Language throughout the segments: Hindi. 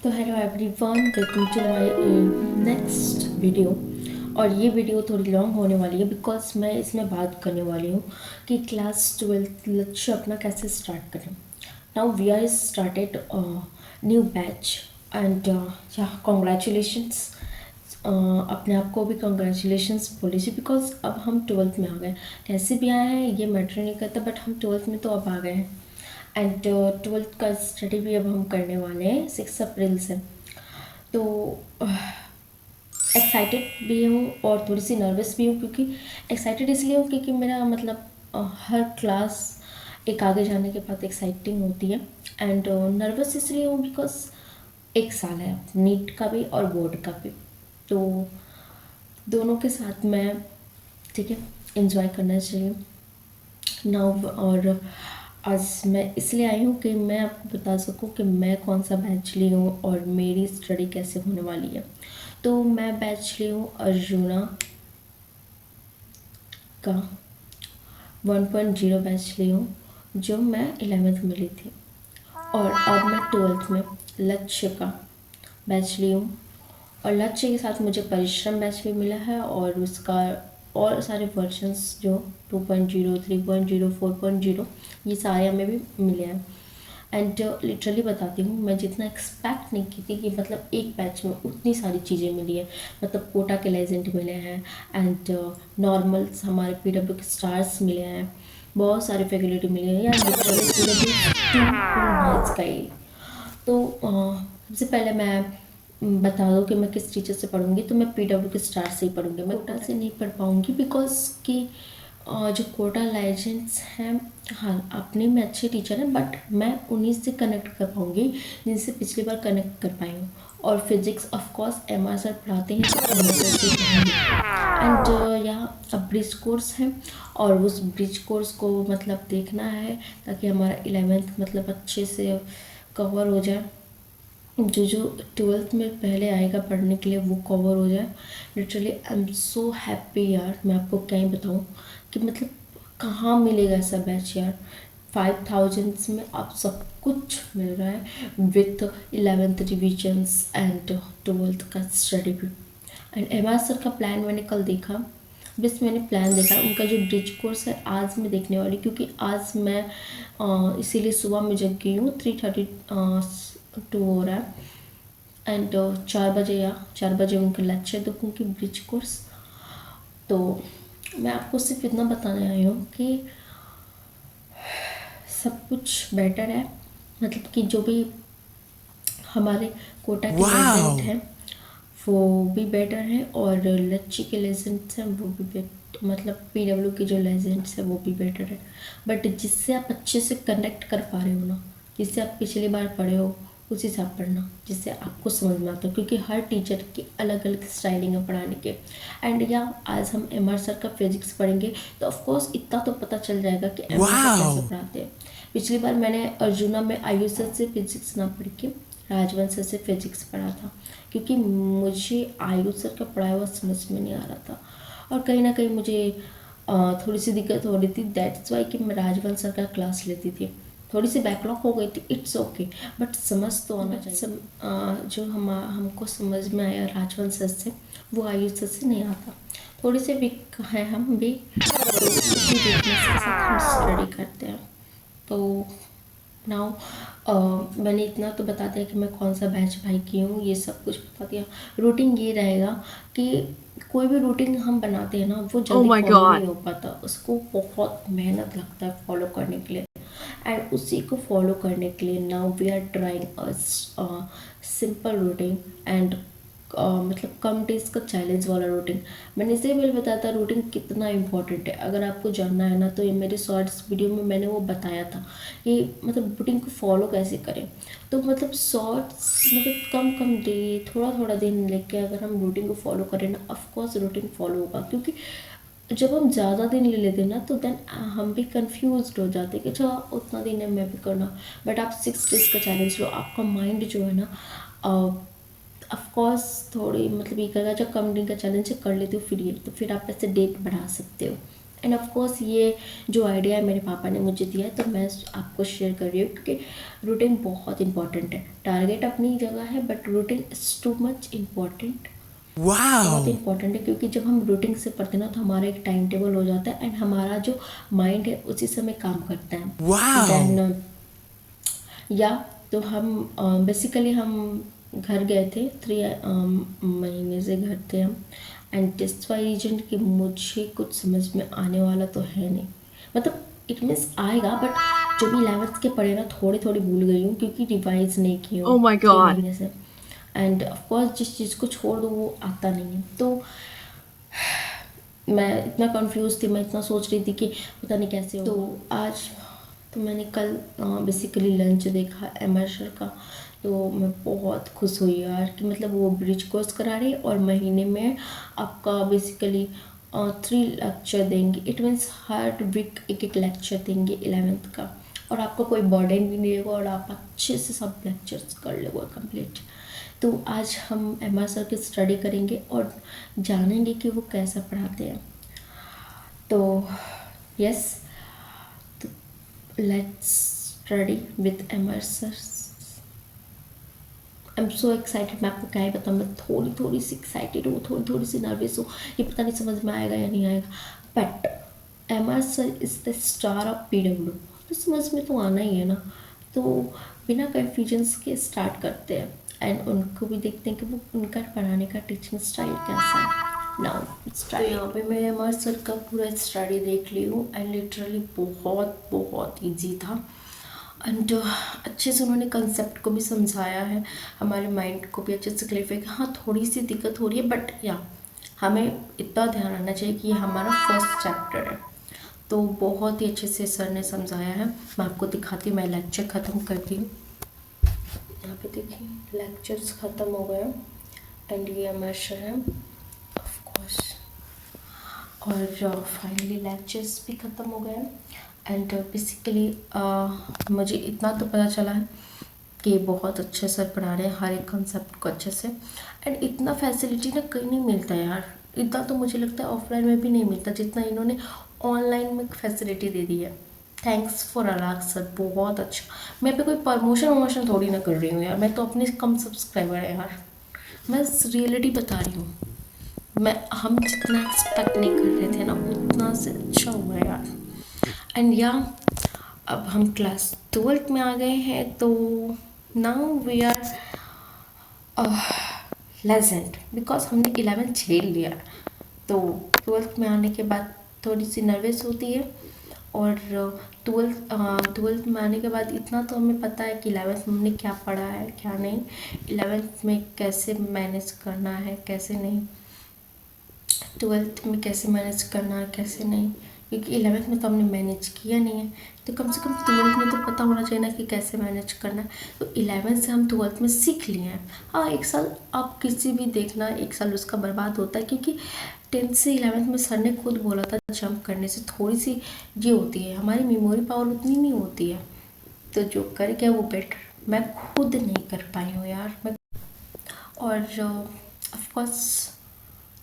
तो hello everyone, welcome to my next video. और ये वीडियो थोड़ी लॉन्ग होने वाली है बिकॉज मैं इसमें बात करने वाली हूँ कि क्लास 12th लक्ष्य अपना कैसे स्टार्ट करें। Now we are started new batch and yeah congratulations. अपने आप को भी कॉन्ग्रेचुलेशंस बोल लीजिए बिकॉज अब हम 12th में आ गए। कैसे भी आए हैं ये मैटर नहीं करता, बट हम 12th में तो अब आ गए हैं। एंड 12th का स्टडी भी अब हम करने वाले हैं 6 अप्रैल से। तो एक्साइटेड भी हूँ और थोड़ी सी नर्वस भी हूँ, क्योंकि एक्साइटेड इसलिए हूँ क्योंकि मेरा मतलब हर क्लास एक आगे जाने के बाद एक्साइटिंग होती है। एंड नर्वस इसलिए हूँ बिकॉज एक साल है नीट का भी और बोर्ड का भी, तो दोनों के साथ मैं ठीक है एंजॉय करना चाहिए नाउ। और आज मैं इसलिए आई हूँ कि मैं आपको बता सकूँ कि मैं कौन सा बैच ली हूँ और मेरी स्टडी कैसे होने वाली है। तो मैं बैच ली हूँ अर्जुना का 1.0 बैच ली हूँ, जो मैं 11th में ली थी। और अब मैं 12th में लक्ष्य का बैच ली हूँ, और लक्ष्य के साथ मुझे परिश्रम बैच भी मिला है और उसका और सारे वर्जन्स जो 2.0, 3.0, 4.0 ये सारे हमें भी मिले हैं। एंड लिटरली बताती हूँ, मैं जितना एक्सपेक्ट नहीं की थी कि मतलब एक बैच में उतनी सारी चीज़ें मिली है। मतलब कोटा के लेजेंड मिले हैं एंड नॉर्मल्स हमारे पीडब्ल्यू के स्टार्स मिले हैं, बहुत सारी फैकल्टी मिली है यार। लिटरली पूरे का ही। तो सबसे पहले मैं बता दो कि मैं किस टीचर से पढ़ूंगी। तो मैं पीडब्ल्यू के स्टार से ही पढ़ूंगी, मैं कोटा से नहीं पढ़ पाऊंगी बिकॉज कि जो कोटा लेजेंड्स हैं, हाँ अपने में अच्छे टीचर हैं, बट मैं उन्हीं से कनेक्ट कर पाऊंगी जिनसे पिछली बार कनेक्ट कर पाई हूँ। और physics of course MR sir पढ़ाते हैं, तो MR सर से एंड यहाँ अब ब्रिज कोर्स है और उस ब्रिज कोर्स को मतलब देखना है ताकि हमारा 11th मतलब अच्छे से कवर हो जाए। जो 12th में पहले आएगा पढ़ने के लिए वो कवर हो जाए। Literally I am so happy यार, मैं आपको क्या ही बताऊँ कि मतलब कहाँ मिलेगा ऐसा बैच यार। 5000 में आप सब कुछ मिल रहा है with 11th revisions and 12th का स्टडी भी। एंड MR सर का प्लान मैंने कल देखा, बस मैंने प्लान देखा। उनका जो ब्रिज कोर्स है आज मैं देखने वाली, क्योंकि आज मैं इसीलिए सुबह में जग गई हूँ। 3:32 हो रहा है एंड 4 बजे उनका लेक्चर देखूँगी ब्रिज कोर्स। तो मैं आपको सिर्फ इतना बताने आई हूँ कि सब कुछ बेटर है, मतलब कि जो भी हमारे कोटा के लेजेंड हैं वो भी बेटर हैं और लच्ची के लेजेंड्स हैं वो भी मतलब पीडब्ल्यू के जो लेजेंड्स हैं वो भी बेटर है। बट जिससे आप अच्छे से कनेक्ट कर पा रहे हो ना, जिससे आप पिछली बार पढ़े हो उसी से आप पढ़ना, जिससे आपको समझ में आता हो, क्योंकि हर टीचर की अलग अलग स्टाइलिंग है पढ़ाने के। एंड या आज हम MR सर का फिजिक्स पढ़ेंगे तो ऑफकोर्स इतना तो पता चल जाएगा कि MR सर कैसे पढ़ाते हैं। पिछली बार मैंने अर्जुना में आयु सर से फिजिक्स ना पढ़ के राजवंश सर से फिजिक्स पढ़ा था, क्योंकि मुझे आयु सर का पढ़ाया हुआ समझ में नहीं आ रहा था और कहीं ना कहीं मुझे थोड़ी सी दिक्कत हो रही थी। दैट्स वाई कि मैं राजवंश सर का क्लास लेती थी। थोड़ी सी बैकलॉग हो गई थी, इट्स ओके, बट समझ तो आना चाहिए। जो हमको समझ में आया राजवंश सर से वो आयु सर से नहीं आता। थोड़ी सी वीक है हम भी, तो उसी वीकनेस के साथ हम स्टडी करते हैं। तो नाउ मैंने इतना तो बता दिया कि मैं कौन सा बैच भाई की हूँ, ये सब कुछ बता दिया। रूटीन ये रहेगा कि कोई भी रूटीन हम बनाते हैं ना वो जल्दी फॉलो नहीं हो पाता, उसको बहुत मेहनत लगता है फॉलो करने के लिए। एंड उसी को फॉलो करने के लिए now we are trying a simple routine and मतलब कम डेज का चैलेंज वाला रूटीन। मैंने इसे भी बताया था रूटीन कितना इंपॉर्टेंट है। अगर आपको जानना है ना तो ये मेरे शॉर्ट्स वीडियो में मैंने वो बताया था कि मतलब रूटीन को फॉलो कैसे करें। तो मतलब शॉर्ट्स मतलब कम कम डे थोड़ा थोड़ा दिन लेके अगर हम रूटीन को फॉलो करें ना, ऑफकोर्स रूटीन फॉलो होगा। क्योंकि जब हम ज़्यादा दिन ले लेते हैं ना तो देन हम भी कंफ्यूज हो जाते हैं कि अच्छा उतना दिन है मैं भी करना। बट आप 6 डेज का चैलेंज लो, आपका माइंड जो है ना ऑफकोर्स थोड़ी मतलब ये करेगा। जब कम दिन का चैलेंज कर लेते हो फिर ये, तो फिर आप ऐसे डेट बढ़ा सकते हो। एंड ऑफ कोर्स ये जो आइडिया है मेरे पापा ने मुझे दिया है, तो मैं आपको शेयर कर रही हूँ, क्योंकि रूटीन बहुत इंपॉर्टेंट है। टारगेट अपनी जगह है, but routine is too much important, बहुत इंपॉर्टेंट है। क्योंकि जब हम रूटीन से पढ़ते हैं ना, तो हमारा एक टाइम टेबल हो जाता है, एंड हमारा जो माइंड है उसी समय काम करता है। देन या तो हम बेसिकली हम घर गए थे, 3 महीने से घर थे हम, एंड दैट्स वाई रीजन कि मुझे कुछ समझ में आने वाला तो है नहीं, मतलब इट मीन्स आएगा, बट जो भी 11th के पढ़े ना, थोड़ी थोड़ी भूल गई हूँ, क्योंकि रिवाइज नहीं की हूँ Oh my 3 God. महीने से। एंड ऑफकोर्स जिस चीज़ को छोड़ दो वो आता नहीं है, तो मैं इतना कंफ्यूज थी, मैं इतना सोच रही थी कि पता नहीं कैसे हो। तो आज तो मैंने कल बेसिकली लंच देखा एमर्शर का, तो मैं बहुत खुश हुई यार कि मतलब वो ब्रिज कोर्स करा रही है, और महीने में आपका बेसिकली 3 लेक्चर देंगे। इट मीन्स हर वीक एक एक लेक्चर देंगे 11th का, और आपको कोई बर्डन भी नहीं रहेगा, और आप अच्छे से सब लेक्चर्स कर लोगे कंप्लीट। तो आज हम एम सर की स्टडी करेंगे और जानेंगे कि वो कैसा पढ़ाते हैं। तो यस, तो let's study with M sir. I am so excited, मैं आपको क्या ही बताऊँ, मैं थोड़ी थोड़ी सी एक्साइटेड हूँ, थोड़ी थोड़ी सी नर्वस हूँ, ये पता नहीं समझ में आएगा या नहीं आएगा। But M R sir is the star of PW, तो समझ में तो आना ही है ना। तो बिना कन्फ्यूजन्स के स्टार्ट करते हैं, एंड उनको भी देखते हैं कि वो उनका पढ़ाने का टीचिंग स्टाइल कैसा है। Now start. यहाँ पे मैं एम आर सर का पूरा स्टडी देख ली हूँ, एंड लिटरली बहुत बहुत ईजी था, एंड अच्छे से उन्होंने कंसेप्ट को भी समझाया है, हमारे माइंड को भी अच्छे से क्लियर। हाँ, थोड़ी सी दिक्कत हो रही है, बट या हमें इतना ध्यान रखना चाहिए कि ये हमारा फर्स्ट चैप्टर है, तो बहुत ही अच्छे से सर ने समझाया है। मैं आपको दिखाती हूँ, मैं लेक्चर ख़त्म करती हूँ। यहाँ पे देखिए लेक्चर्स ख़त्म हो गए, एंड ये हमारा सर है ऑफ कोर्स, और फाइनली लेक्चर्स भी ख़त्म हो गए। एंड बेसिकली मुझे इतना तो पता चला है कि बहुत अच्छे सर पढ़ा रहे हैं हर एक कंसेप्ट को अच्छे से, एंड इतना फैसिलिटी ना कहीं नहीं मिलता यार। इतना तो मुझे लगता है ऑफलाइन में भी नहीं मिलता जितना इन्होंने ऑनलाइन में फैसिलिटी दे दी है। थैंक्स फॉर अलाक सर, बहुत अच्छा। मैं पे कोई प्रमोशन वमोशन थोड़ी ना कर रही हूँ यार, मैं तो अपने कम सब्सक्राइबर है यार, मैं रियलिटी बता रही हूँ। हम जितना एक्सपेक्ट नहीं कर रहे थे ना, उतना से अच्छा हुआ है यार। एंड या अब हम क्लास 12th में आ गए हैं, तो now we are legend, because हमने 11th झेल लिया, तो 12th में आने के बाद थोड़ी सी नर्वस होती है, और 12th में आने के बाद इतना तो हमें पता है कि 11th में हमने क्या पढ़ा है क्या नहीं, 11th में कैसे मैनेज करना है कैसे नहीं, 12th में कैसे मैनेज करना है कैसे नहीं, क्योंकि 11th में तो हमने मैनेज किया नहीं है, तो कम से कम 12th में तो पता होना चाहिए ना कि कैसे मैनेज करना है। तो 11th से हम 12th में सीख लिए हैं। हाँ, एक साल आप किसी भी देखना, एक साल उसका बर्बाद होता है, क्योंकि 10th से 11th में सर ने खुद बोला था जंप करने से थोड़ी सी ये होती है, हमारी मेमोरी पावर उतनी नहीं होती है, तो जो कर गया वो बेटर। मैं खुद नहीं कर पाई हूँ यार, मैं और ऑफकोर्स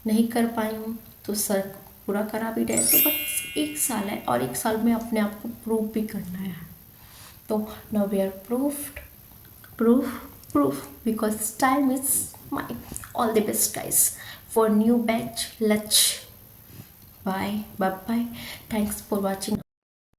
नहीं कर पाई हूँ, तो सर पूरा करा भी रहे, तो बस 1 साल है, और 1 साल में अपने आप को प्रूव भी करना है। तो now we are proof because time is mine. All the best guys for new batch. Let's bye bye, thanks for watching.